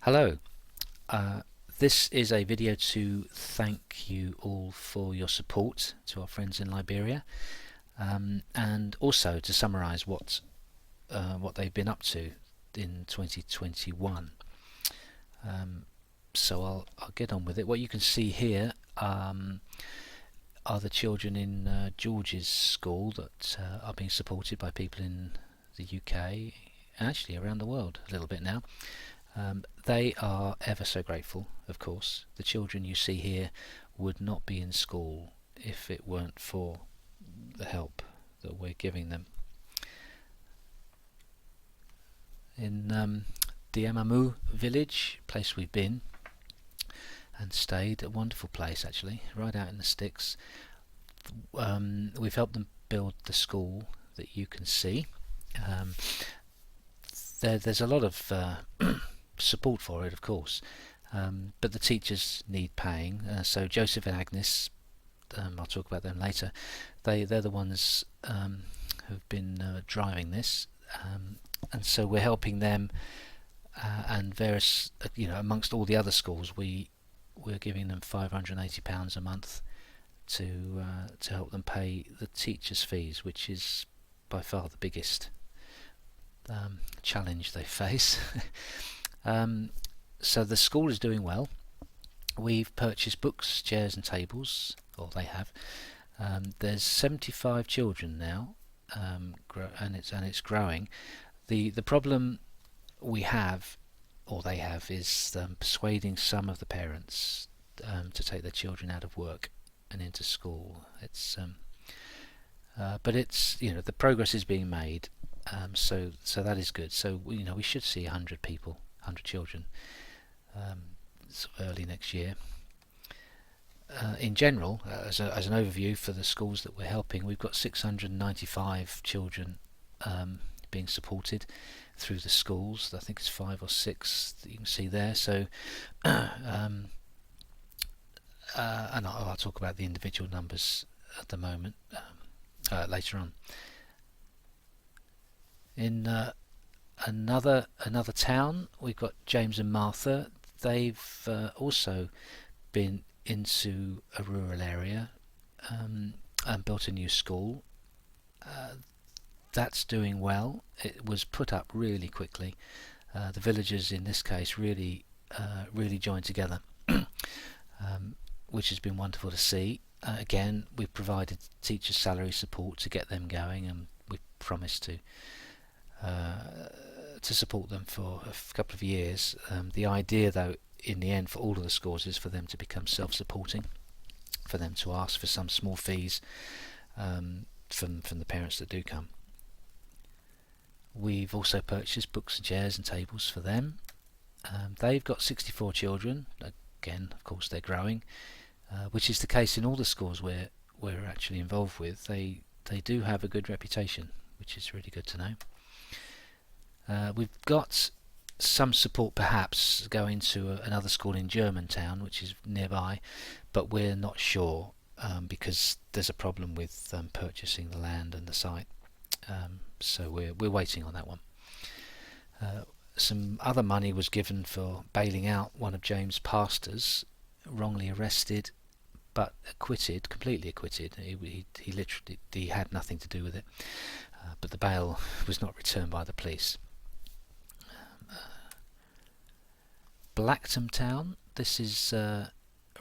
Hello, this is a video to thank you all for your support to our friends in Liberia, and also to summarise what they've been up to in 2021. So I'll get on with it. What you can see here are the children in George's school that are being supported by people in the UK, and actually around the world a little bit now. They are ever so grateful, of course. The children you see here would not be in school if it weren't for the help that we're giving them. In Diamamu village, place we've been and stayed, a wonderful place actually, right out in the sticks. We've helped them build the school that you can see. There's a lot of support for it, of course, but the teachers need paying. So Joseph and Agnes, I'll talk about them later. They're the ones who've been driving this, and so we're helping them and various, amongst all the other schools, we're giving them £580 a month to help them pay the teachers' fees, which is by far the biggest challenge they face. So the school is doing well. We've purchased books, chairs and tables, or they have. There's 75 children now, and it's growing. The problem we have, or they have, is persuading some of the parents to take their children out of work and into school. But it's the progress is being made, so that is good. So we should see 100 people, 100 children, early next year. In general, as an overview for the schools that we're helping, we've got 695 children being supported through the schools. I think it's 5 or 6 that you can see there. So, and I'll talk about the individual numbers at the moment later on. In another town, we've got James and Martha. They've also been into a rural area and built a new school. That's doing well. It was put up really quickly. The villagers in this case really joined together, which has been wonderful to see. Again, we've provided teachers' salary support to get them going, and we promised to support them for a couple of years. The idea, though, in the end, for all of the schools is for them to become self-supporting, for them to ask for some small fees from the parents that do come. We've also purchased books and chairs and tables for them. They've got 64 children. Again, of course, they're growing, which is the case in all the schools we're actually involved with. They do have a good reputation, which is really good to know. We've got some support perhaps going to another school in Germantown, which is nearby, but we're not sure because there's a problem with purchasing the land and the site. So we're waiting on that one. Some other money was given for bailing out one of James' pastors, wrongly arrested but acquitted, completely acquitted. He literally had nothing to do with it, but the bail was not returned by the police. Blacktum town, this is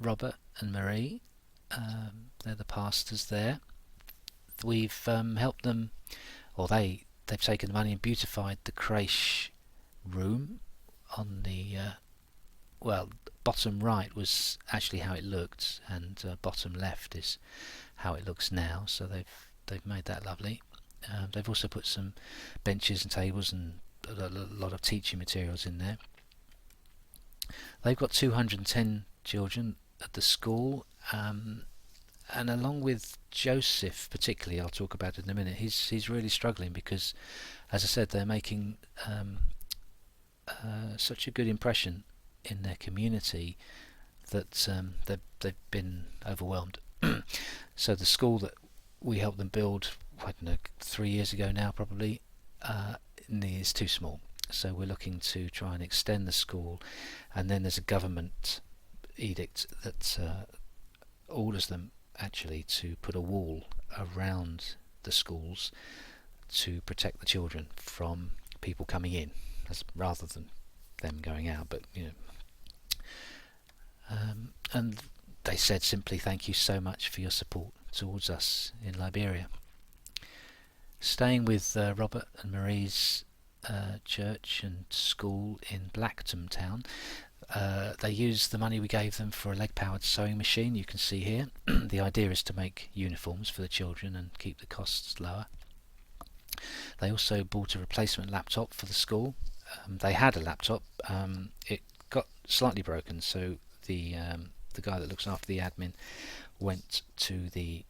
Robert and Marie. They're the pastors there. We've helped them, or they've taken the money and beautified the creche room. On the bottom right was actually how it looked, and bottom left is how it looks now. So they've made that lovely. They've also put some benches and tables and a lot of teaching materials in there. They've got 210 children at the school, and along with Joseph particularly, I'll talk about it in a minute, he's really struggling because, as I said, they're making such a good impression in their community that they've been overwhelmed. So the school that we helped them build, I don't know, 3 years ago now probably, is too small. so we're looking to try and extend the school, and then there's a government edict that orders them actually to put a wall around the schools to protect the children from people coming in, rather than them going out. But and they said simply, thank you so much for your support towards us in Liberia. Staying with Robert and Marie's church and school in Blacktum town, they used the money we gave them for a leg-powered sewing machine. You can see here the idea is to make uniforms for the children and keep the costs lower. They also bought a replacement laptop for the school. They had a laptop, it got slightly broken, so the guy that looks after the admin went to the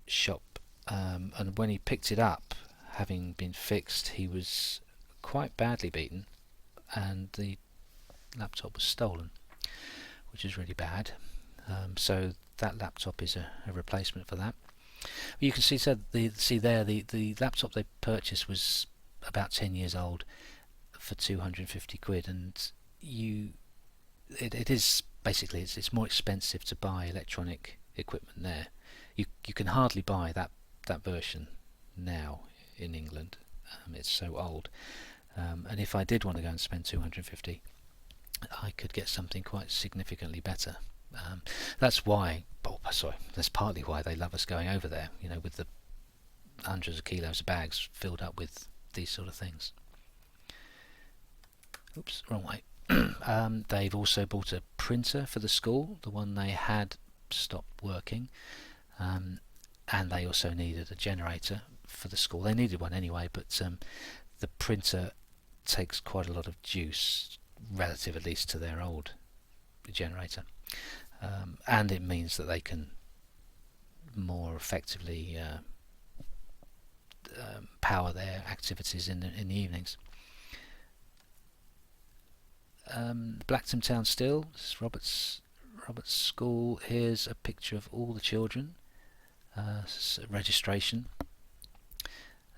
shop, and when he picked it up, having been fixed, he was quite badly beaten and the laptop was stolen, which is really bad. So that laptop is a replacement for that. You can see the laptop they purchased was about 10 years old for 250 quid, and it is basically it's more expensive to buy electronic equipment there. You can hardly buy that version now in England. It's so old, and if I did want to go and spend 250, I could get something quite significantly better. That's partly why they love us going over there, with the hundreds of kilos of bags filled up with these sort of things. Oops, wrong way. They've also bought a printer for the school. The one they had stopped working, and they also needed a generator for the school. They needed one anyway, but the printer takes quite a lot of juice, relative at least to their old generator, and it means that they can more effectively power their activities in the evenings. Blacktum Town still, this is Robert's school. Here's a picture of all the children, registration.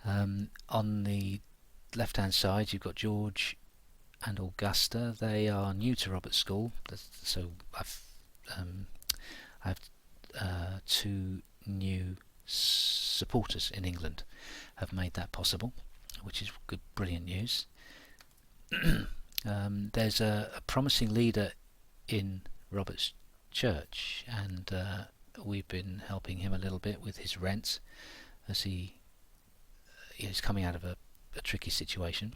On the left hand side you've got George and Augusta. They are new to Robert's school, so I've two new supporters in England have made that possible, which is good, brilliant news. There's a promising leader in Robert's church, and we've been helping him a little bit with his rent as he's coming out of a tricky situation.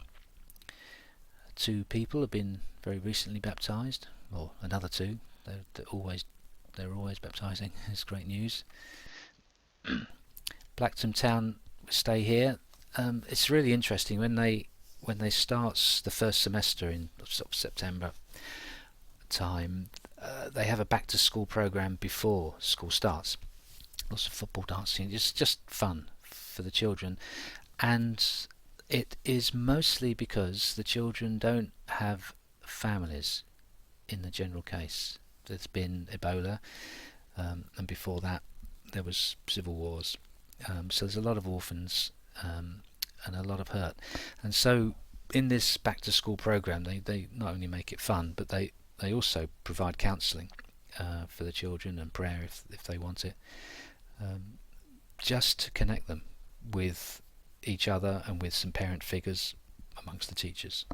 Two people have been very recently baptised, or another two. They're always baptising. It's great news. Blacktum Town, stay here. It's really interesting when they start the first semester in sort of September time. They have a back to school program before school starts. Lots of football, dancing, just fun for the children, and it is mostly because the children don't have families in the general case. There's been Ebola, and before that there was civil wars, so there's a lot of orphans and a lot of hurt. And so in this back to school program they not only make it fun, but they also provide counselling for the children, and prayer if they want it, just to connect them with each other and with some parent figures amongst the teachers.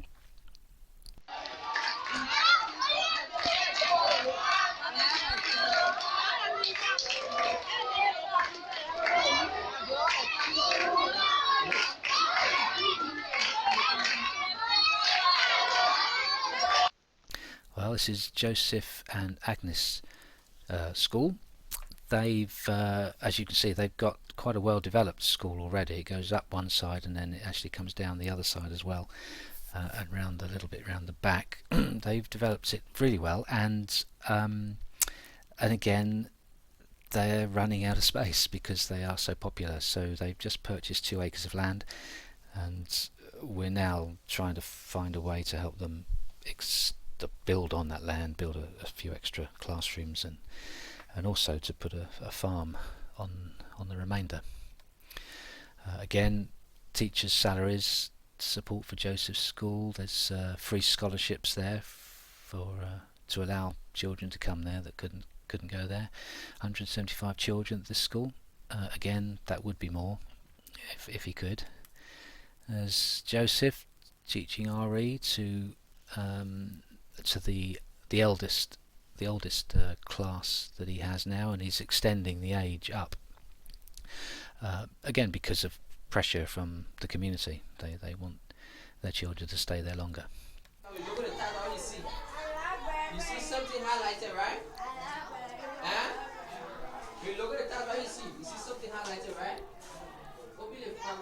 Well, this is Joseph and Agnes school. They've, as you can see, they've got quite a well-developed school already. It goes up one side and then it actually comes down the other side as well, and round a little bit round the back. They've developed it really well, and again they're running out of space because they are so popular. So they've just purchased 2 acres of land, and we're now trying to find a way to help them to build on that land, build a few extra classrooms, and also to put a farm on the remainder. Again, teachers' salaries support for Joseph's school. There's free scholarships there for to allow children to come there that couldn't go there. 175 children at this school. Again, that would be more if he could. There's Joseph teaching RE to the oldest class that he has now, and he's extending the age up. Again, because of pressure from the community, they want their children to stay there longer. Look at the title, you see. You see something highlighted, right? Huh? You look at the title, you see. You see something highlighted, right? What will you find?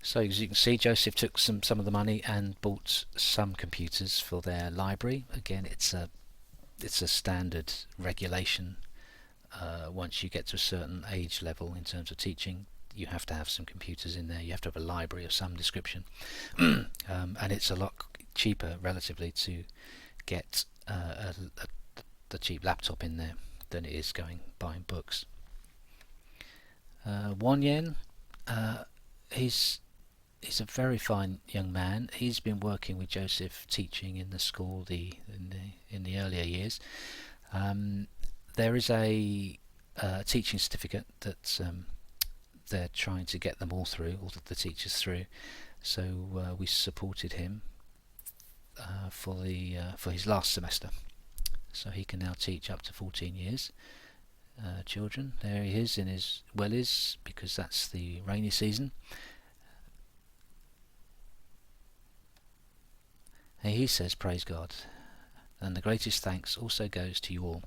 So as you can see, Joseph took some of the money and bought some computers for their library. Again, it's a standard regulation. Once you get to a certain age level in terms of teaching, you have to have some computers in there. You have to have a library of some description, and it's a lot cheaper relatively to get the cheap laptop in there than it is buying books. Won Yen, he's a very fine young man. He's been working with Joseph teaching in the school in the earlier years. There is a teaching certificate that they're trying to get them all the teachers through. So we supported him for his last semester, so he can now teach up to 14 years children. There he is in his wellies, because that's the rainy season. And he says, "Praise God, and the greatest thanks also goes to you all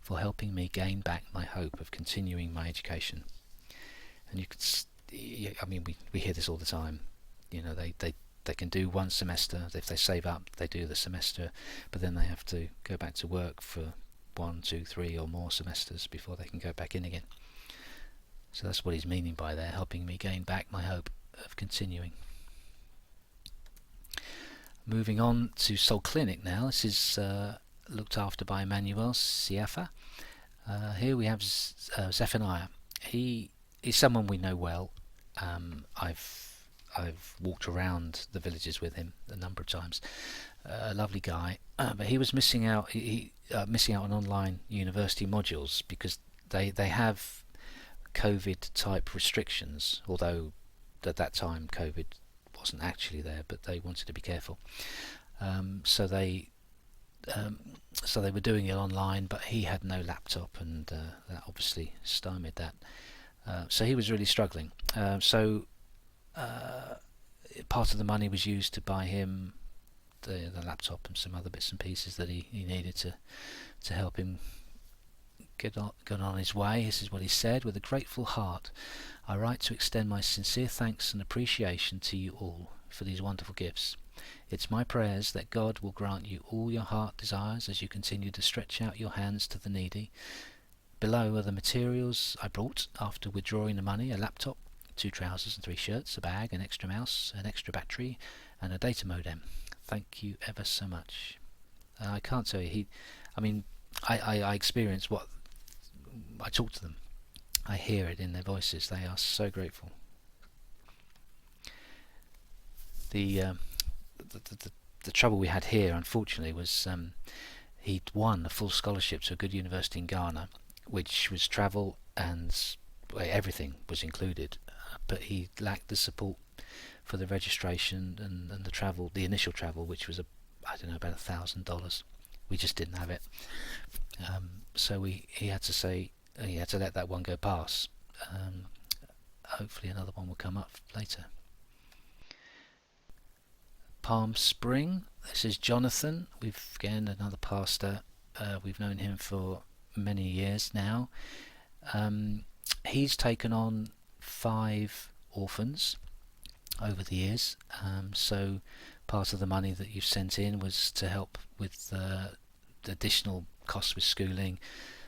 for helping me gain back my hope of continuing my education." And you could, I mean, we hear this all the time. You know, they can do one semester. If they save up, they do the semester, but then they have to go back to work for 1, 2, 3 or more semesters before they can go back in again. So that's what he's meaning by there, helping me gain back my hope of continuing. Moving on to Soul Clinic now. This is looked after by Emmanuel Siafa. Here we have Zephaniah. He is someone we know well. I've walked around the villages with him a number of times. A lovely guy, but he was missing out. Missing out on online university modules because they have COVID type restrictions. Although at that time COVID wasn't actually there, but they wanted to be careful. So they were doing it online, but he had no laptop, and that obviously stymied that. So he was really struggling. So part of the money was used to buy him the laptop and some other bits and pieces that he needed to help him get on his way. This is what he said: "With a grateful heart, I write to extend my sincere thanks and appreciation to you all for these wonderful gifts. It's my prayers that God will grant you all your heart desires as you continue to stretch out your hands to the needy. Below are the materials I brought after withdrawing the money: a laptop, 2 trousers and 3 shirts, a bag, an extra mouse, an extra battery, and a data modem. Thank you ever so much." I can't tell you, I experience what I talk to them. I hear it in their voices. They are so grateful. The trouble we had here, unfortunately, was he'd won a full scholarship to a good university in Ghana, which was travel and everything was included, but he lacked the support for the registration and the travel, the initial travel, which was about $1,000. We just didn't have it, so he had to let that one go past. Hopefully another one will come up later. Palm Spring. This is Jonathan. We've again another pastor. We've known him for many years now. He's taken on 5 orphans over the years. So part of the money that you've sent in was to help with the additional costs with schooling.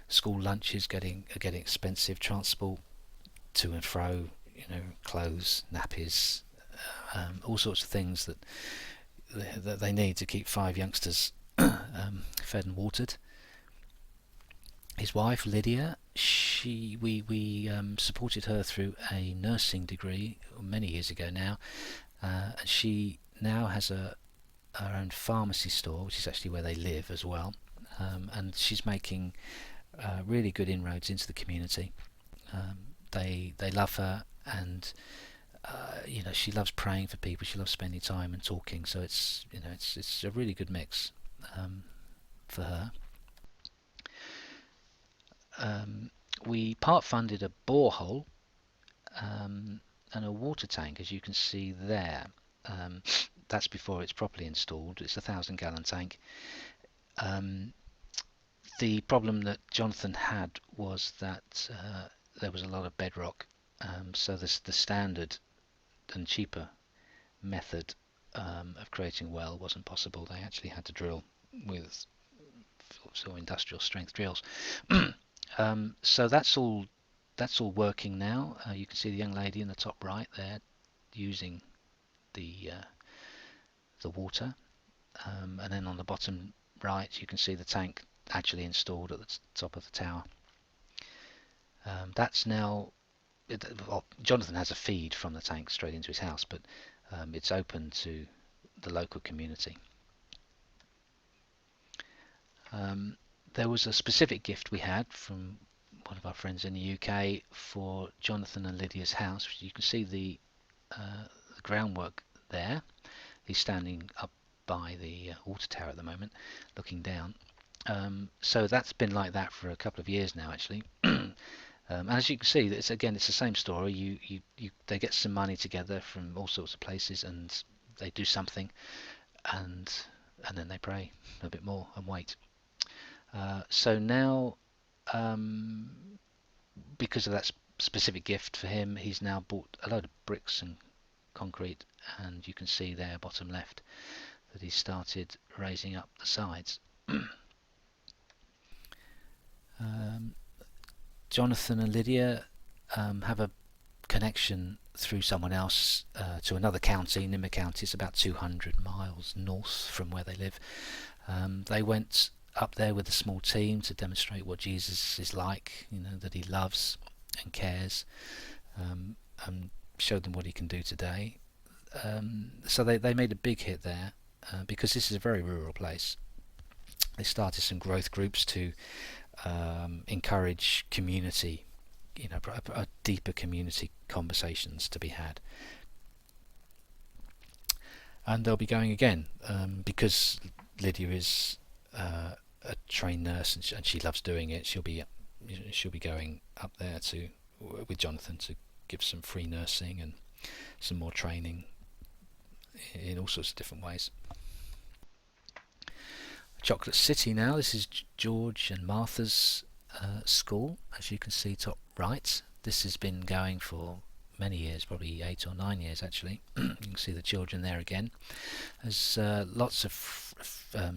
School lunches are getting expensive, transport to and fro, clothes, nappies, all sorts of things that they need to keep 5 youngsters fed and watered. his wife Lydia, we supported her through a nursing degree many years ago now, and she now has her own pharmacy store, which is actually where they live as well, and she's making really good inroads into the community. They love her, and she loves praying for people. She loves spending time and talking. So it's a really good mix for her. We part funded a borehole and a water tank, as you can see there. That's before it's properly installed. It's a 1,000-gallon tank. The problem that Jonathan had was that there was a lot of bedrock, so the standard and cheaper method of creating a well wasn't possible. They actually had to drill with sort of industrial strength drills. So that's all working now. You can see the young lady in the top right there using the water, and then on the bottom right you can see the tank actually installed at the top of the tower. That's now, well, Jonathan has a feed from the tank straight into his house, but it's open to the local community. There was a specific gift we had from one of our friends in the UK for Jonathan and Lydia's house. You can see the groundwork there. He's standing up by the water tower at the moment, looking down. So that's been like that for a couple of years now, actually. And as you can see, it's the same story. They get some money together from all sorts of places, and they do something, and then they pray a bit more and wait. So now, because of that specific gift for him, he's now bought a load of bricks and concrete, and you can see there, bottom left, that he started raising up the sides. Jonathan and Lydia have a connection through someone else to another county, Nimmer County. It's about 200 miles north from where they live. They went up there with a small team to demonstrate what Jesus is like, that he loves and cares, and showed them what he can do today. So they made a big hit there because this is a very rural place. They started some growth groups to encourage community, a deeper community conversations to be had. And they'll be going again because Lydia is a trained nurse and she loves doing it. She'll be going up there with Jonathan to give some free nursing and some more training in all sorts of different ways. Chocolate City now. This is George and Martha's school, as you can see top right. This has been going for many years, probably 8 or 9 years actually. You can see the children there again. There's lots of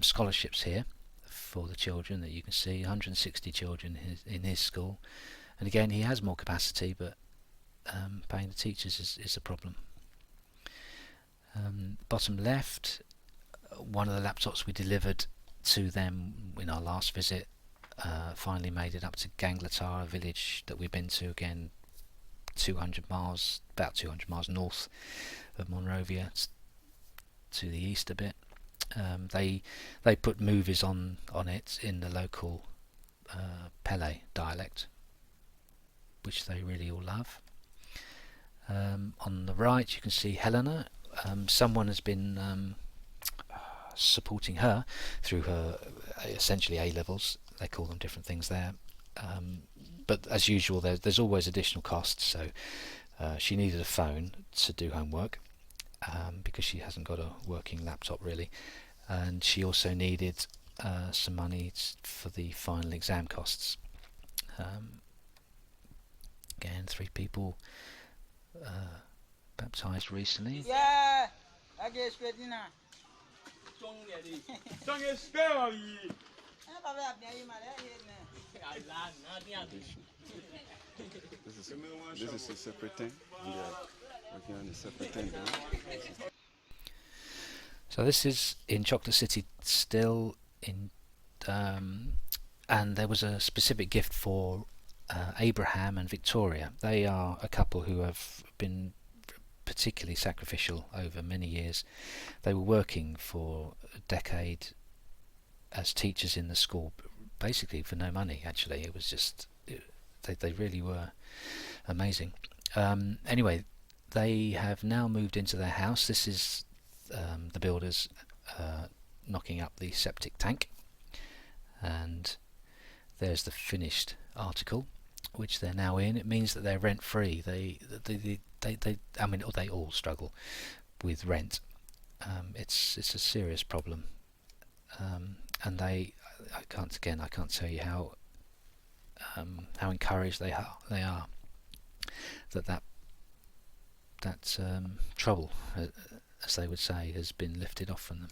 scholarships here for the children that you can see. 160 children in his school, and again he has more capacity, but paying the teachers is a problem. Bottom left, one of the laptops we delivered to them in our last visit finally made it up to Ganglatar, a village that we've been to, again 200 miles, about 200 miles north of Monrovia, to the east a bit. They put movies on it in the local Pele dialect, which they really all love. On the right you can see Helena. Someone has been supporting her through her essentially A-levels. They call them different things there, but as usual there's always additional costs. So she needed a phone to do homework because she hasn't got a working laptop really, and she also needed some money for the final exam costs. Again, 3 people baptized recently. Yeah. This is a separate thing. Yeah, working on a separate thing. So this is in Chocolate City still in, and there was a specific gift for Abraham and Victoria. They are a couple who have been particularly sacrificial over many years. They were working for a decade as teachers in the school, basically for no money. Actually, it was just they really were amazing. Anyway, they have now moved into their house. This is the builders knocking up the septic tank, and there's the finished article, which they're now in. It means that they're rent free. I mean, they all struggle with rent. It's a serious problem, and I can't tell you how encouraged they are that trouble, as they would say, has been lifted off from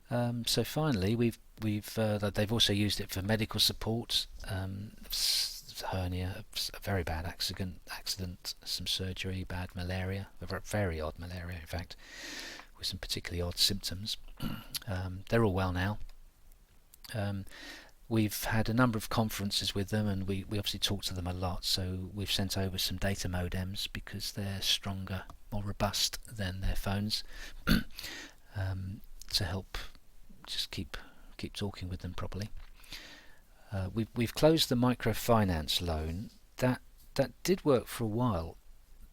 them. So finally, they've also used it for medical support, hernia, a very bad accident, some surgery, bad malaria, a very odd malaria, in fact, with some particularly odd symptoms. They're all well now. We've had a number of conferences with them, and we obviously talk to them a lot, so we've sent over some data modems because they're stronger, more robust than their phones, to help just keep talking with them properly. We've closed the microfinance loan. That did work for a while,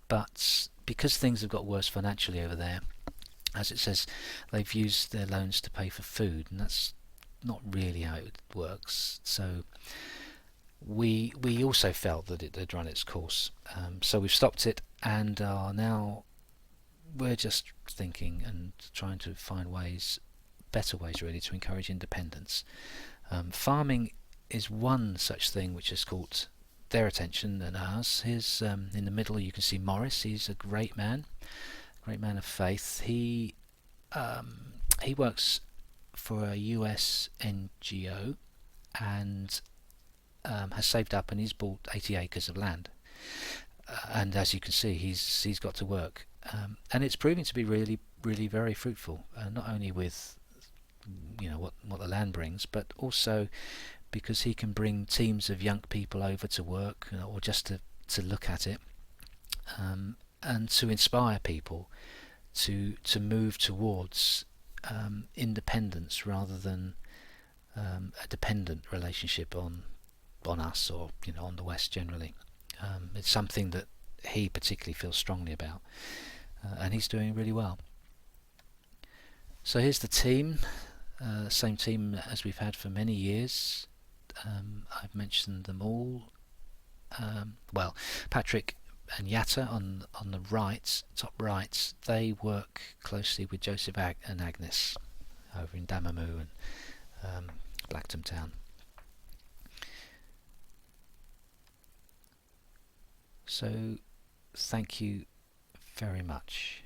but because things have got worse financially over there, as it says, they've used their loans to pay for food, and that's not really how it works. So we also felt that it had run its course, so we've stopped it, and are now we're just thinking and trying to find better ways really, to encourage independence. Farming is one such thing which has caught their attention and ours. Here's in the middle you can see Morris. He's a great man of faith. He works for a US NGO and has saved up, and he's bought 80 acres of land, and as you can see, he's got to work, and it's proving to be really very fruitful, not only with what the land brings, but also because he can bring teams of young people over to work, or just to look at it, and to inspire people to move towards independence rather than a dependent relationship on us, or on the West generally. It's something that he particularly feels strongly about, and he's doing really well. So here's the team, same team as we've had for many years. I've mentioned them all. Well, Patrick and Yatta on the right, top right, they work closely with Joseph and Agnes over in Diamamu and Blacktum town. So thank you very much.